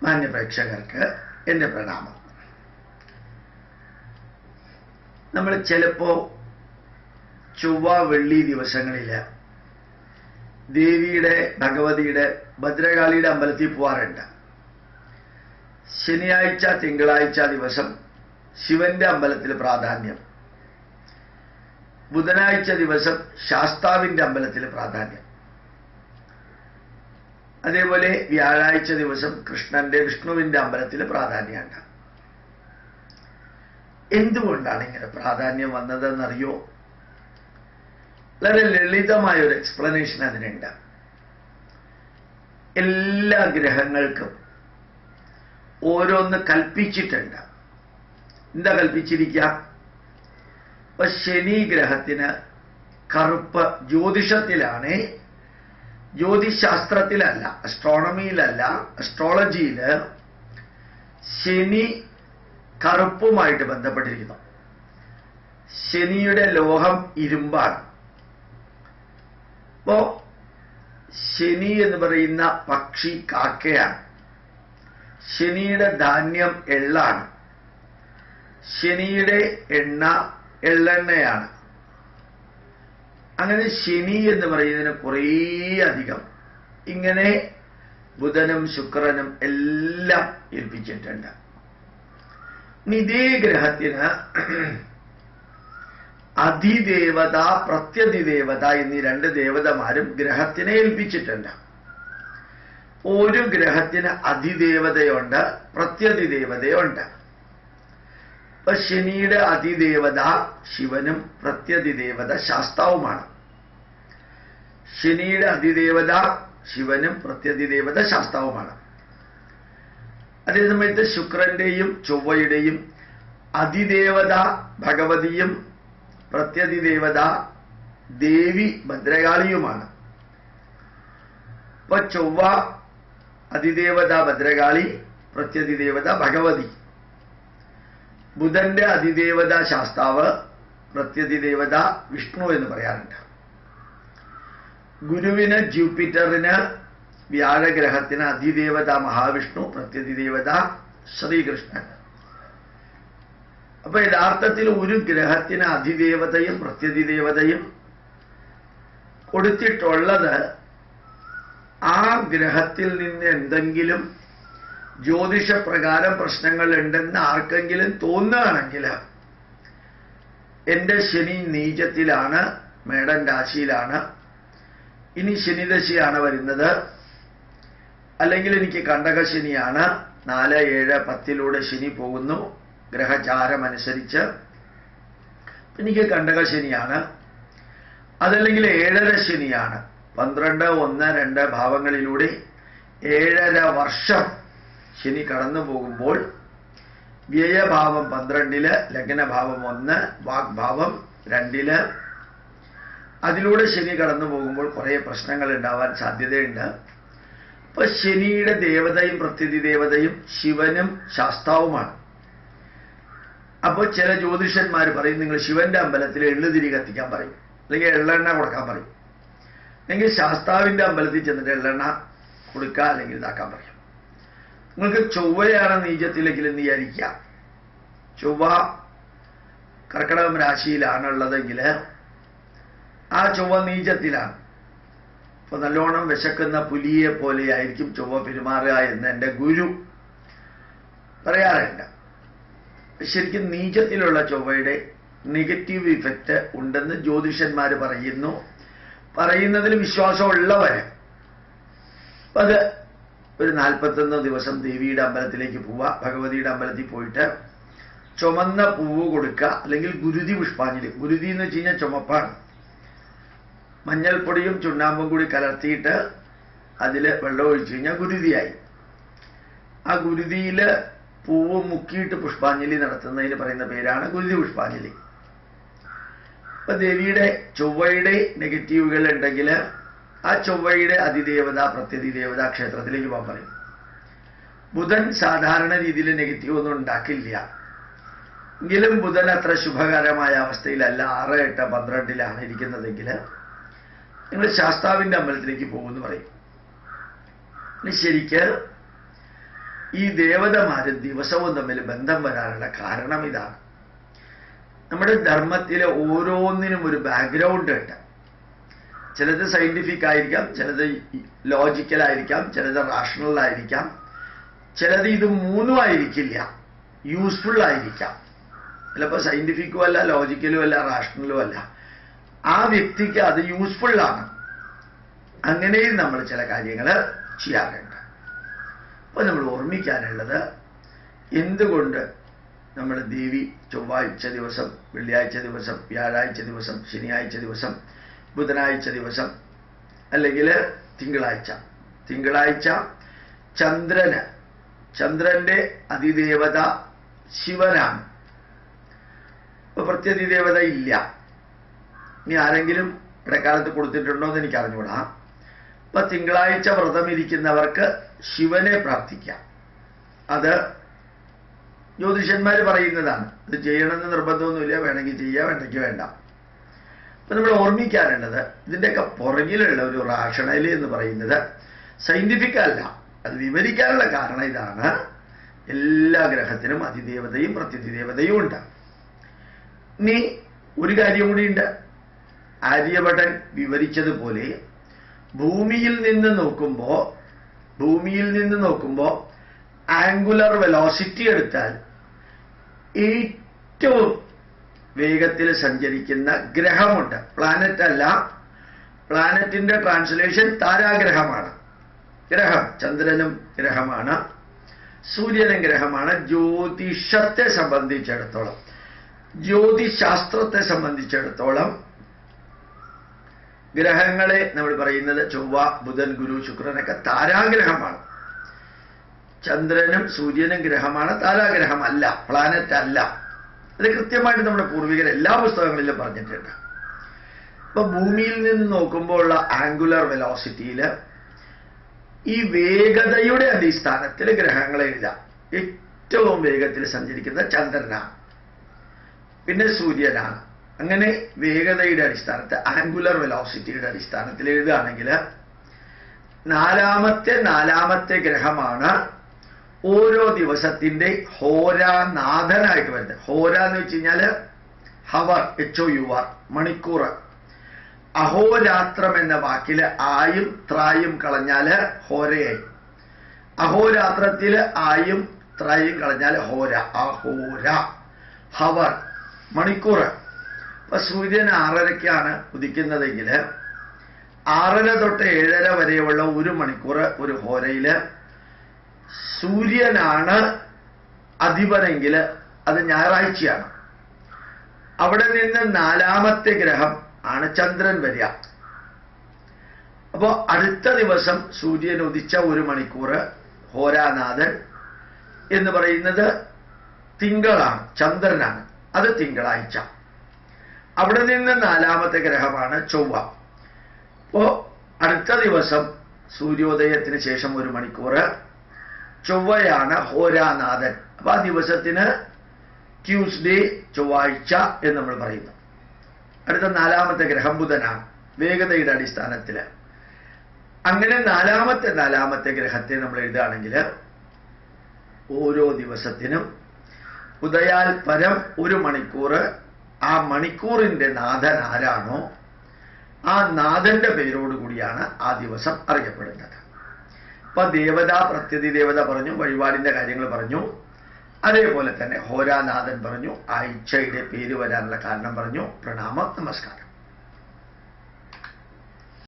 മാന്യപ്രേക്ഷകർക്ക് എൻ്റെ പ്രണാമം. നമ്മൾ ചിലപ്പോൾ ചൊവ്വ വെള്ളി ദിവസങ്ങളിൽ ദേവിയുടെ, ഭഗവതിയുടെ, ഭദ്രകാളിയുടെ അമ്പലത്തിൽ പോവാറുണ്ട്. ശനിയാഴ്ച, തിങ്കളാഴ്ച ദിവസം ശിവന്റെ അമ്പലത്തിൽ പ്രാധാന്യം, ബുധനാഴ്ച ദിവസം ശാസ്താവിന്റെ അമ്പലത്തിൽ പ്രാധാന്യം, അതേപോലെ വ്യാഴാഴ്ച ദിവസം കൃഷ്ണന്റെ, വിഷ്ണുവിന്റെ അമ്പലത്തിൽ പ്രാധാന്യമുണ്ട്. എന്തുകൊണ്ടാണ് ഇങ്ങനെ പ്രാധാന്യം വന്നതെന്നറിയോ? വളരെ ലളിതമായ ഒരു എക്സ്പ്ലനേഷൻ അതിനുണ്ട്. എല്ലാ ഗ്രഹങ്ങൾക്കും ഓരോന്ന് കൽപ്പിച്ചിട്ടുണ്ട്. എന്താ കൽപ്പിച്ചിരിക്കുക? ഇപ്പൊ ശനി ഗ്രഹത്തിന് കറുപ്പ്, ജ്യോതിഷത്തിലാണ്, ജ്യോതിശാസ്ത്രത്തിലല്ല, അസ്ട്രോണമിയിലല്ല, അസ്ട്രോളജിയില് ശനി കറുപ്പുമായിട്ട് ബന്ധപ്പെട്ടിരിക്കുന്നു. ശനിയുടെ ലോഹം ഇരുമ്പാണ്. അപ്പോ ശനി എന്ന് പറയുന്ന പക്ഷി കാക്കയാണ്. ശനിയുടെ ധാന്യം എള്ളാണ്. ശനിയുടെ എണ്ണ എള്ളെണ്ണയാണ്. അങ്ങനെ ശനി എന്ന് പറയുന്നതിന് കുറേ അധികം ഇങ്ങനെ ബുധനും ശുക്രനും എല്ലാം ഏൽപ്പിച്ചിട്ടുണ്ട്. ഇതേ ഗ്രഹത്തിന് അധിദേവത, പ്രത്യധിദേവത എന്നീ രണ്ട് ദേവതമാരും ഗ്രഹത്തിനെ ഏൽപ്പിച്ചിട്ടുണ്ട്. ഒരു ഗ്രഹത്തിന് അധിദേവതയുണ്ട്, പ്രത്യധിദേവതയുണ്ട്. ഇപ്പൊ ശനിയുടെ അതിദേവത ശിവനും പ്രത്യധിദേവത ശാസ്താവുമാണ്. ശനിയുടെ അതിദേവത ശിവനും പ്രത്യധിദേവത ശാസ്താവുമാണ്. അതേ സമയത്ത് ശുക്രന്റെയും ചൊവ്വയുടെയും അതിദേവത ഭഗവതിയും പ്രത്യധിദേവത ദേവി ഭദ്രകാളിയുമാണ്. ഇപ്പൊ ചൊവ്വ അതിദേവത ഭദ്രകാളി, പ്രത്യധിദേവത ഭഗവതി. ബുധന്റെ അതിദേവത ശാസ്താവ്, പ്രത്യധിദേവത വിഷ്ണു എന്ന് പറയാറുണ്ട്. ഗുരുവിന്, ജൂപ്പിറ്ററിന്, വ്യാഴഗ്രഹത്തിന് അതിദേവത മഹാവിഷ്ണു, പ്രത്യധിദേവത ശ്രീകൃഷ്ണൻ. അപ്പൊ യഥാർത്ഥത്തിൽ ഒരു ഗ്രഹത്തിന് അതിദേവതയും പ്രത്യധിദേവതയും കൊടുത്തിട്ടുള്ളത് ആ ഗ്രഹത്തിൽ നിന്ന് എന്തെങ്കിലും ജ്യോതിഷപ്രകാരം പ്രശ്നങ്ങൾ ഉണ്ടെന്ന് ആർക്കെങ്കിലും തോന്നുകയാണെങ്കിൽ, എന്റെ ശനി നീചത്തിലാണ്, മേടൻ രാശിയിലാണ്, ഇനി ശനിദശയാണ് വരുന്നത്, അല്ലെങ്കിൽ എനിക്ക് കണ്ടകശനിയാണ്, 4, 7, 10 ശനി പോകുന്നു ഗ്രഹചാരം അനുസരിച്ച്, എനിക്ക് കണ്ടകശനിയാണ്, അതല്ലെങ്കിൽ 7.5 ശനിയാണ്, 12, 1, 2 ഭാവങ്ങളിലൂടെ 7.5 വർഷം ശനി കടന്നു പോകുമ്പോൾ വ്യയഭാവം 12, ലഗ്നഭാവം 1, വാഗ്ഭാവം 2, അതിലൂടെ ശനി കടന്നു പോകുമ്പോൾ കുറെ പ്രശ്നങ്ങൾ ഉണ്ടാവാൻ സാധ്യതയുണ്ട്. ഇപ്പൊ ശനിയുടെ ദേവതയും പ്രത്യധിദേവതയും ശിവനും ശാസ്താവുമാണ്. അപ്പോൾ ചില ജ്യോതിഷന്മാർ പറയും, നിങ്ങൾ ശിവന്റെ അമ്പലത്തിൽ എള്ളുതിരി കത്തിക്കാൻ പറയും, അല്ലെങ്കിൽ എള്ളെണ്ണ കൊടുക്കാൻ പറയും, അല്ലെങ്കിൽ ശാസ്താവിന്റെ അമ്പലത്തിൽ ചെന്നിട്ട് എള്ളെണ്ണ കൊടുക്കുക, അല്ലെങ്കിൽ ഇതാക്കാൻ പറയും. നിങ്ങൾക്ക് ചൊവ്വയാണ് നീചത്തിലെങ്കിൽ എന്ന് വിചാരിക്കുക. ചൊവ്വ കർക്കിടകം രാശിയിലാണുള്ളതെങ്കിൽ ആ ചൊവ്വ നീചത്തിലാണ്. അപ്പൊ നല്ലോണം വിശക്കുന്ന പുലിയെ പോലെയായിരിക്കും ചൊവ്വ പെരുമാറുക എന്ന് എൻ്റെ ഗുരു പറയാറുണ്ട്. ശരിക്കും നീചത്തിലുള്ള ചൊവ്വയുടെ നെഗറ്റീവ് ഇഫക്റ്റ് ഉണ്ടെന്ന് ജ്യോതിഷന്മാർ പറയുന്നു. പറയുന്നതിൽ വിശ്വാസമുള്ളവര് അത് ഒരു 41 ദിവസം ദേവിയുടെ അമ്പലത്തിലേക്ക് പോവുക, ഭഗവതിയുടെ അമ്പലത്തിൽ പോയിട്ട് ചുമന്ന പൂവ് കൊടുക്കുക, അല്ലെങ്കിൽ ഗുരുതി പുഷ്പാഞ്ജലി. ഗുരുതി എന്ന് വെച്ച് കഴിഞ്ഞാൽ ചുമപ്പാണ്. മഞ്ഞൾപ്പൊടിയും ചുണ്ണാമ്പും കൂടി കലർത്തിയിട്ട് അതിൽ വെള്ളം ഒഴിച്ചു കഴിഞ്ഞാൽ ഗുരുതിയായി. ആ ഗുരുതിയിൽ പൂവ് മുക്കിയിട്ട് പുഷ്പാഞ്ജലി നടത്തുന്നതിന് പറയുന്ന പേരാണ് ഗുരുതി പുഷ്പാഞ്ജലി. അപ്പൊ ദേവിയുടെ, ചൊവ്വയുടെ നെഗറ്റീവുകൾ ഉണ്ടെങ്കിൽ ആ ചൊവ്വയുടെ അതിദേവത പ്രത്യധിദേവത ക്ഷേത്രത്തിലേക്ക് പോകാൻ പറയും. ബുധൻ സാധാരണ രീതിയിൽ നെഗറ്റീവ് ഒന്നും ഉണ്ടാക്കില്ല, എങ്കിലും ബുധൻ അത്ര ശുഭകരമായ അവസ്ഥയിലല്ല. 6, 8, 12 ഇരിക്കുന്നതെങ്കിൽ നിങ്ങൾ ശാസ്താവിന്റെ അമ്പലത്തിലേക്ക് പോകുമെന്ന് പറയും. ശരിക്ക് ഈ ദേവതമാരും ദിവസവും തമ്മിൽ ബന്ധം വരാനുള്ള കാരണം ഇതാണ്. നമ്മുടെ ധർമ്മത്തിലെ ഓരോന്നിനും ഒരു ബാക്ക്ഗ്രൗണ്ട് ഉണ്ട്. ചിലത് സയന്റിഫിക് ആയിരിക്കാം, ചിലത് ലോജിക്കൽ ആയിരിക്കാം, ചിലത് റാഷണൽ ആയിരിക്കാം, ചിലത് ഇത് മൂന്നും ആയിരിക്കില്ല, യൂസ്ഫുൾ ആയിരിക്കാം. ചിലപ്പോൾ സയന്റിഫിക്കും അല്ല, ലോജിക്കലും അല്ല, റാഷണലും അല്ല. ആ വ്യക്തിക്ക് അത് യൂസ്ഫുൾ ആണ്. അങ്ങനെയും നമ്മൾ ചില കാര്യങ്ങൾ ചെയ്യാറുണ്ട്. അപ്പോൾ നമ്മൾ ഓർമ്മിക്കാനുള്ളത്, എന്തുകൊണ്ട് നമ്മൾ ദേവി ചൊവ്വാഴ്ച ദിവസം, വെള്ളിയാഴ്ച ദിവസം, വ്യാഴാഴ്ച ദിവസം, ശനിയാഴ്ച ദിവസം, ബുധനാഴ്ച ദിവസം, അല്ലെങ്കിൽ തിങ്കളാഴ്ച ചന്ദ്രന്റെ അതിദേവത ശിവനാണ്. ഇപ്പൊ പ്രത്യതിദേവത ഇല്ല. ഇനി ആരെങ്കിലും ഇടക്കാലത്ത് കൊടുത്തിട്ടുണ്ടോ എന്ന് എനിക്ക് അറിഞ്ഞുകൂടാ. അപ്പൊ തിങ്കളാഴ്ച വ്രതം ഇരിക്കുന്നവർക്ക് ശിവനെ പ്രാർത്ഥിക്കാം. അത് ജ്യോതിഷന്മാർ പറയുന്നതാണ്. ഇത് ചെയ്യണമെന്ന് നിർബന്ധമൊന്നുമില്ല, വേണമെങ്കിൽ ചെയ്യാം, വേണ്ടെങ്കിൽ വേണ്ട. അപ്പൊ നമ്മൾ ഓർമ്മിക്കാനുള്ളത്, ഇതിൻ്റെയൊക്കെ പുറകിലുള്ള ഒരു റാഷണൽ എന്ന് പറയുന്നത് സയന്റിഫിക് അല്ല. അത് വിവരിക്കാനുള്ള കാരണം ഇതാണ്. എല്ലാ ഗ്രഹത്തിനും അതിദേവതയും പ്രത്യതിദേവതയും ഉണ്ട്. ഇനി ഒരു കാര്യം കൂടിയുണ്ട്. ആര്യഭട്ടൻ വിവരിച്ചതുപോലെ ഭൂമിയിൽ നിന്ന് നോക്കുമ്പോൾ ആംഗുലർ വെലോസിറ്റി എടുത്താൽ ഏറ്റവും വേഗത്തിൽ സഞ്ചരിക്കുന്ന ഗ്രഹമുണ്ട്. പ്ലാനറ്റ് അല്ല, പ്ലാനറ്റിന്റെ ട്രാൻസ്ലേഷൻ താരാഗ്രഹമാണ്. ഗ്രഹം, ചന്ദ്രനും ഗ്രഹമാണ്, സൂര്യനും ഗ്രഹമാണ്. ജ്യോതിഷത്തെ സംബന്ധിച്ചിടത്തോളം, ജ്യോതിശാസ്ത്രത്തെ സംബന്ധിച്ചിടത്തോളം ഗ്രഹങ്ങളെ നമ്മൾ പറയുന്നത് ചൊവ്വ, ബുധൻ, ഗുരു, ശുക്രനൊക്കെ താരാഗ്രഹമാണ്. ചന്ദ്രനും സൂര്യനും ഗ്രഹമാണ്, താരാഗ്രഹമല്ല, പ്ലാനറ്റ് അല്ല. അത് കൃത്യമായിട്ട് നമ്മുടെ പൂർവികർ എല്ലാ പുസ്തകങ്ങളിലും പറഞ്ഞിട്ടുണ്ട്. ഇപ്പൊ ഭൂമിയിൽ നിന്ന് നോക്കുമ്പോൾ ഉള്ള ആംഗുലർ വെലോസിറ്റിയിൽ ഈ വേഗതയുടെ അടിസ്ഥാനത്തിൽ ഗ്രഹങ്ങളെ എഴുതാം. ഏറ്റവും വേഗത്തിൽ സഞ്ചരിക്കുന്ന ചന്ദ്രനാണ്, പിന്നെ സൂര്യനാണ്. അങ്ങനെ വേഗതയുടെ അടിസ്ഥാനത്തിൽ, ആംഗുലർ വെലോസിറ്റിയുടെ അടിസ്ഥാനത്തിൽ എഴുതുകയാണെങ്കിൽ നാലാമത്തെ ഗ്രഹമാണ് ഓരോ ദിവസത്തിന്റെ ഹോരാനാഥനായിട്ട് വരുന്നത്. ഹോര എന്ന് വെച്ച് കഴിഞ്ഞാൽ ഹവർ, HOUR, മണിക്കൂർ. അഹോരാത്രം എന്ന വാക്കില് ആയും ത്രായും കളഞ്ഞാല് ഹോരയായി. അഹോരാത്രത്തില് ആയും ത്രായും കളഞ്ഞാൽ ഹോര. അഹോര, ഹവർ, മണിക്കൂർ. അപ്പൊ സൂര്യൻ 6:30-ക്കാണ് ഉദിക്കുന്നതെങ്കിൽ 6:30 തൊട്ട് 7:30 വരെയുള്ള ഒരു മണിക്കൂർ ഒരു ഹോരയില് സൂര്യനാണ് അധിപനെങ്കിൽ അത് ഞായറാഴ്ചയാണ്. അവിടെ നിന്ന് 4ാമത്തെ ഗ്രഹം ആണ് ചന്ദ്രൻ വരിക. അപ്പോ അടുത്ത ദിവസം സൂര്യൻ ഉദിച്ച ഒരു മണിക്കൂർ ഹോരാനാഥൻ എന്ന് പറയുന്നത് തിങ്കളാണ്, ചന്ദ്രനാണ്. അത് തിങ്കളാഴ്ച. അവിടെ നിന്ന് 4ാമത്തെ ഗ്രഹമാണ് ചൊവ്വ. അപ്പോ അടുത്ത ദിവസം സൂര്യോദയത്തിന് ശേഷം ഒരു മണിക്കൂർ ചൊവ്വയാണ് ഹോരാനാഥൻ. അപ്പൊ ആ ദിവസത്തിന് ട്യൂസ്ഡേ, ചൊവ്വാഴ്ച എന്ന് നമ്മൾ പറയുന്നു. അടുത്ത 4ാമത്തെ ഗ്രഹം ബുധനാണ്, വേഗതയുടെ അടിസ്ഥാനത്തിൽ. അങ്ങനെ 4ാമത്തെ ഗ്രഹത്തെ നമ്മൾ എഴുതുകയാണെങ്കിൽ ഓരോ ദിവസത്തിനും ഉദയാൽ പരം ഒരു മണിക്കൂർ, ആ മണിക്കൂറിന്റെ നാഥൻ ആരാണോ ആ നാഥന്റെ പേരോടുകൂടിയാണ് ആ ദിവസം അറിയപ്പെടുന്നത്. അപ്പൊ ദേവത, പ്രത്യതിദേവത പറഞ്ഞു, വഴിപാടിന്റെ കാര്യങ്ങൾ പറഞ്ഞു. അതേപോലെ തന്നെ ഹോരാനാഥൻ പറഞ്ഞു, ആഴ്ചയുടെ പേര് വരാനുള്ള കാരണം പറഞ്ഞു. പ്രണാമം, നമസ്കാരം.